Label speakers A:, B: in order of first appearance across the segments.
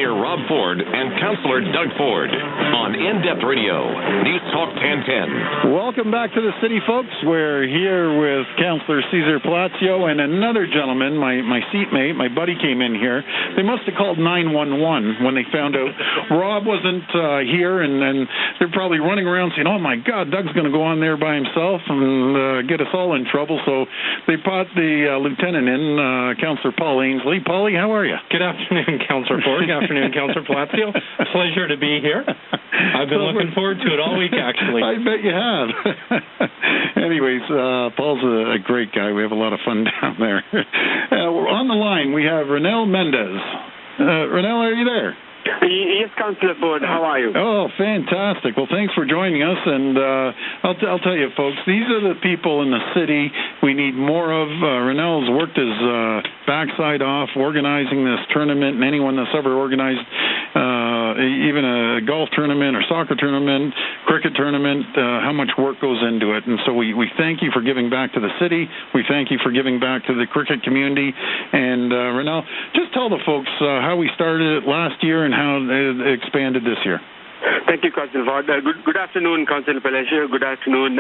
A: Mayor Rob Ford and Councilor Doug Ford on In-Depth Radio, News Talk 1010.
B: Welcome back to the city, folks. We're here with Councilor Cesar Palacio and another gentleman, my seatmate, my buddy came in here. They must have called 911 when they found out Rob wasn't here, and they're probably running around saying, oh, my God, Doug's going to go on there by himself and get us all in trouble. So they brought the lieutenant in, Councilor Paul Ainsley. Paulie, how are you?
C: Good afternoon, Councilor Ford. Good afternoon, Councilor Palacio. Pleasure to be here. I've been looking forward to it all week, actually.
B: I bet you have. Anyways, Paul's a great guy. We have a lot of fun down there. We're on the line. We have Ranil Mendis. Ranil, are you there?
D: Yes, Councilor Ford. How are you?
B: Oh, fantastic. Well, thanks for joining us. And I'll tell you, folks, these are the people in the city we need more of. Ranel's worked his backside off organizing this tournament, and anyone that's ever organized even a golf tournament or soccer tournament, cricket tournament, how much work goes into it. And so we thank you for giving back to the city. We thank you for giving back to the cricket community. And Ranil, just tell the folks how we started it last year and how it expanded this year.
D: Thank you, Councilor Ford. Good afternoon, Councilor Palacio. Good afternoon,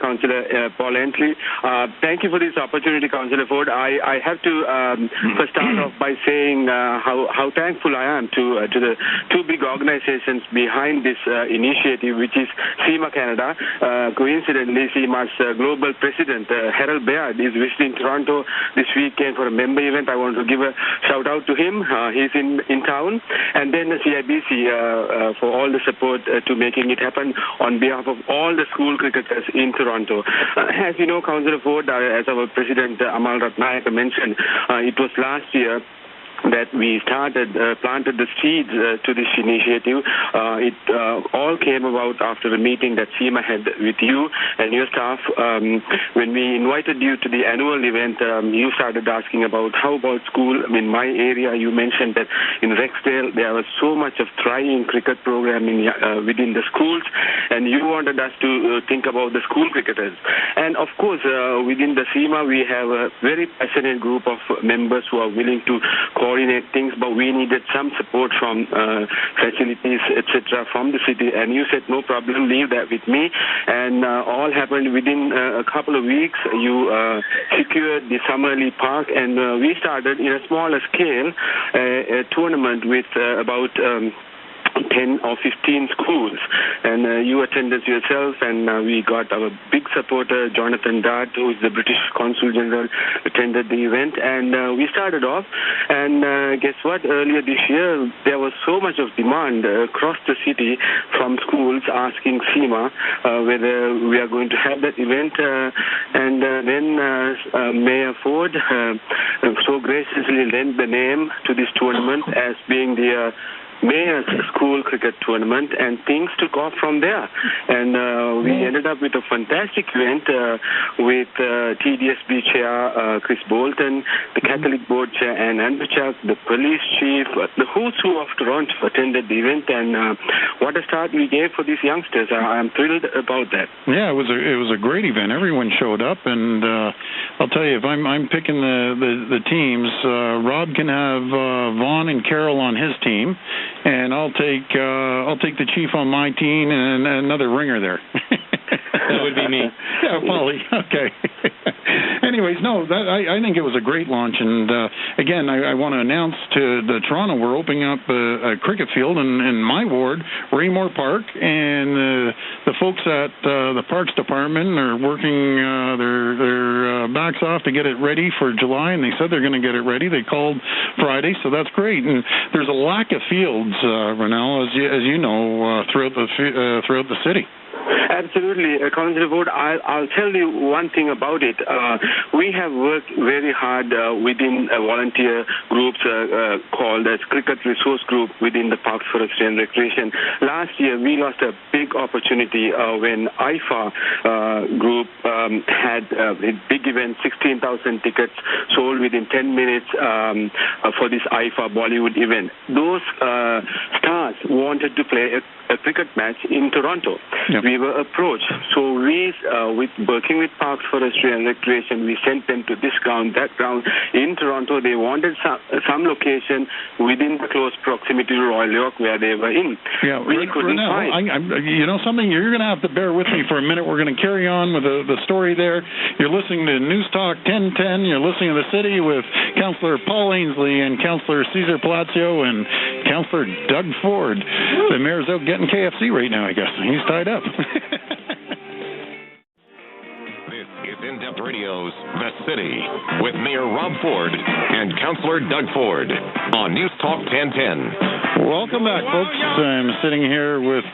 D: Councilor Paul Ainsley. Thank you for this opportunity, Councilor Ford. I have to first start off by saying how thankful I am to the two big organizations behind this initiative, which is SEMA Canada. Coincidentally, SEMA's global president, Harold Baird, is visiting Toronto this weekend for a member event. I want to give a shout-out to him. He's in town. And then the CIBC for all the support to making it happen on behalf of all the school cricketers in Toronto. As you know, Councilor Ford, as our President Amal Ratnayaka mentioned, it was last year that we planted the seeds to this initiative. It all came about after the meeting that SEMA had with you and your staff. When we invited you to the annual event, you started asking about how about school. In my area, you mentioned that in Rexdale, there was so much of thriving cricket programming within the schools, and you wanted us to think about the school cricketers. And of course, within the SEMA, we have a very passionate group of members who are willing to coordinate things, but we needed some support from facilities, etc., from the city. And you said, no problem, leave that with me. And all happened within a couple of weeks. You secured the Summerlee Park, and we started in a smaller scale a tournament with about 10 or 15 schools, and you attended yourself, and we got our big supporter, Jonathan Dart, who is the British Consul General, attended the event, and we started off, and guess what, earlier this year, there was so much of demand across the city from schools asking SEMA whether we are going to have that event, and then Mayor Ford so graciously lent the name to this tournament as being the Mayor's School Cricket Tournament, and things took off from there. And we ended up with a fantastic event with TDSB Chair Chris Bolton, the Catholic Board Chair Anne Andrechuk, the police chief, the who's who of Toronto attended the event, and what a start we gave for these youngsters. I'm thrilled about that.
B: Yeah, it was a great event. Everyone showed up, and I'll tell you, if I'm picking the teams, Rob can have Vaughn and Carroll on his team, and I'll take the chief on my team and another ringer there.
C: That would be me.
B: Yeah, Paulie. Okay. Anyways, no, I think it was a great launch, and again, I want to announce to the Toronto we're opening up a cricket field in my ward, Raymore Park, and the folks at the Parks Department are working their backs off to get it ready for July, and they said they're going to get it ready. They called Friday, so that's great. And there's a lack of fields, Ranil, as you know, throughout the city.
D: Absolutely. Councilor Ford, I'll tell you one thing about it. We have worked very hard within volunteer groups called as Cricket Resource Group within the Parks, Forestry and Recreation. Last year, we lost a big opportunity when IFA group had a big event, 16,000 tickets sold within 10 minutes for this IFA Bollywood event. Those stars wanted to play a cricket match in Toronto.
B: Yep.
D: We we were approached. So we, working with Parks, Forestry and Recreation, we sent them to this ground, that ground. In Toronto, they wanted some location within the close proximity to Royal York where they were in.
B: Yeah,
D: we couldn't find.
B: You know something? You're going to have to bear with me for a minute. We're going to carry on with the story there. You're listening to News Talk 1010. You're listening to The City with Councilor Paul Ainsley and Councilor Cesar Palacio and Councilor Doug Ford. The mayor's out getting KFC right now, I guess. He's tied up.
A: This is In-Depth Radio's The City with Mayor Rob Ford and Councilor Doug Ford on News Talk 1010.
B: Welcome back, folks. I'm sitting here with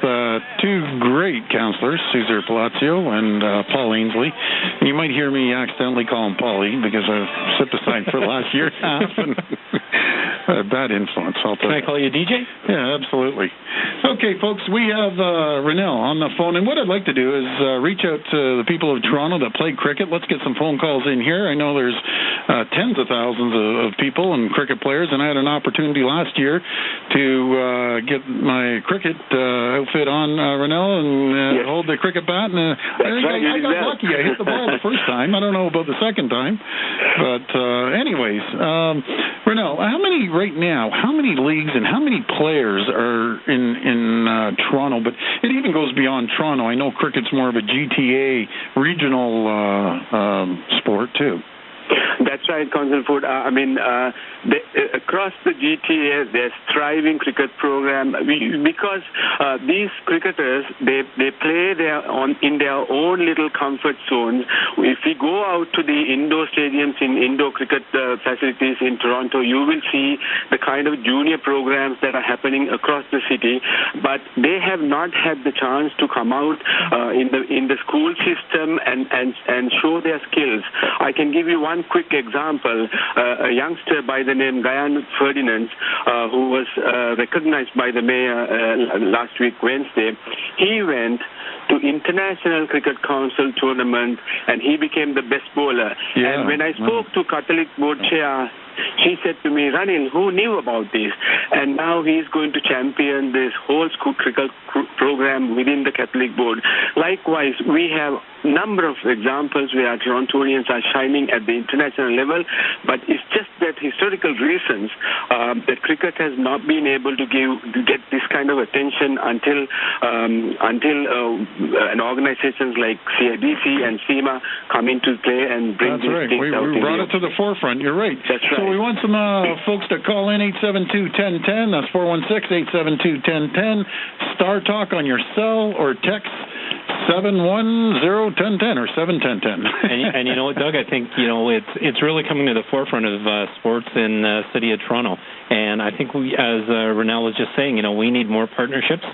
B: two great councilors, Cesar Palacio and Paul Ainsley. And you might hear me accidentally call him Paulie because I've stepped aside for the last year and a half. And bad influence.
C: Can I call you DJ?
B: Yeah, absolutely. Okay, folks, we have Ranil on the phone. And what I'd like to do is reach out to the people of Toronto that play cricket. Let's get some phone calls in here. I know there's tens of thousands of people and cricket players, and I had an opportunity last year to get my cricket outfit on, Ranil, and hold the cricket bat. And I got lucky. I hit the ball the first time. I don't know about the second time. But anyways, Ranil, how many leagues and how many players are in Toronto? But it even goes beyond Toronto. I know cricket's more of a GTA regional sport, too.
D: That's right, Councilor Ford. Across the GTA, there's thriving cricket program because these cricketers they play in their own little comfort zones. If we go out to the indoor stadiums in indoor cricket facilities in Toronto, you will see the kind of junior programs that are happening across the city. But they have not had the chance to come out in the school system and show their skills. I can give you one quick example. A youngster by the name Gayan Ferdinand, who was recognized by the mayor last week, Wednesday, he went to International Cricket Council tournament and he became the best bowler. Yeah. And when I spoke to Catholic Board Chair, she said to me, Ranil, who knew about this? And now he's going to champion this whole school cricket program within the Catholic Board. Likewise, we have a number of examples where Torontonians are shining at the international level, but it's just that historical reasons that cricket has not been able to get this kind of attention until organizations like CIBC and SEMA come into play and bring these things out.
B: We brought it to the forefront. You're right.
D: That's right.
B: So we want some folks to call in 872-1010. That's 416-872-1010. Star Talk on your cell or text 71010 or 71010.
C: and you know what, Doug? I think it's really coming to the forefront of sports in the city of Toronto. And I think we, as Ranil was just saying, we need more partnerships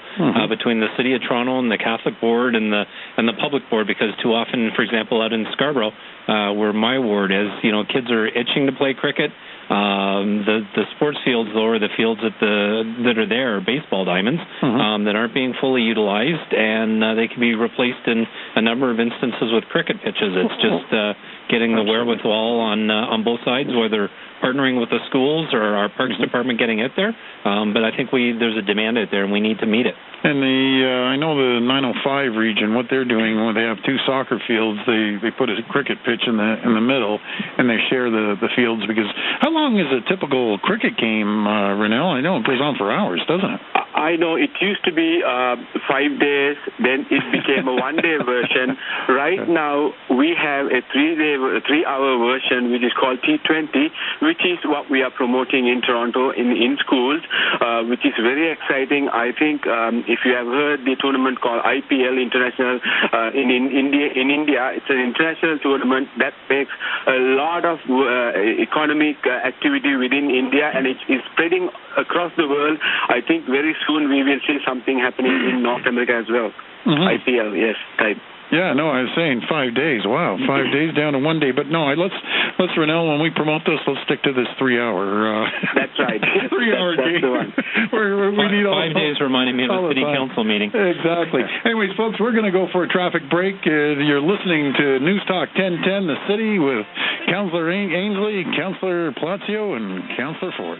C: between the city of Toronto and the Catholic Board and the public board, because too often, for example, out in Scarborough, where my ward is, kids are itching to play cricket. The sports fields, though, or the fields that are there are baseball diamonds that aren't being fully utilized, and they can be replaced in a number of instances with cricket pitches. It's just getting the wherewithal on both sides, whether partnering with the schools or our Parks Department getting it there. But I think there's a demand out there, and we need to meet it.
B: And I know the 905 region, what they're doing when they have two soccer fields, they put a cricket pitch in the middle, and they share the fields. Because how long is a typical cricket game, Ranil? I know it goes on for hours, doesn't it?
D: I know it used to be 5 days, then it became a one-day version. Right now, we have a 3-hour version, which is called T20, which is what we are promoting in Toronto in schools, which is very exciting. I think if you have heard the tournament called IPL International in India, it's an international tournament that makes a lot of economic activity within India, and it's spreading across the world. I think very soon we will see something happening in North America as well. IPL, yes, type.
B: Yeah, no, I was saying 5 days. Wow, 5 days down to 1 day. But no, let's Ranil, when we promote this, let's stick to this 3-hour.
D: That's right.
B: 3-hour game. We need
C: 5 days reminding me of the city council meeting.
B: Exactly. Anyways, folks, we're going to go for a traffic break. You're listening to News Talk 1010, The City, with Councilor Ainsley, Councilor Palacio, and Councilor Ford.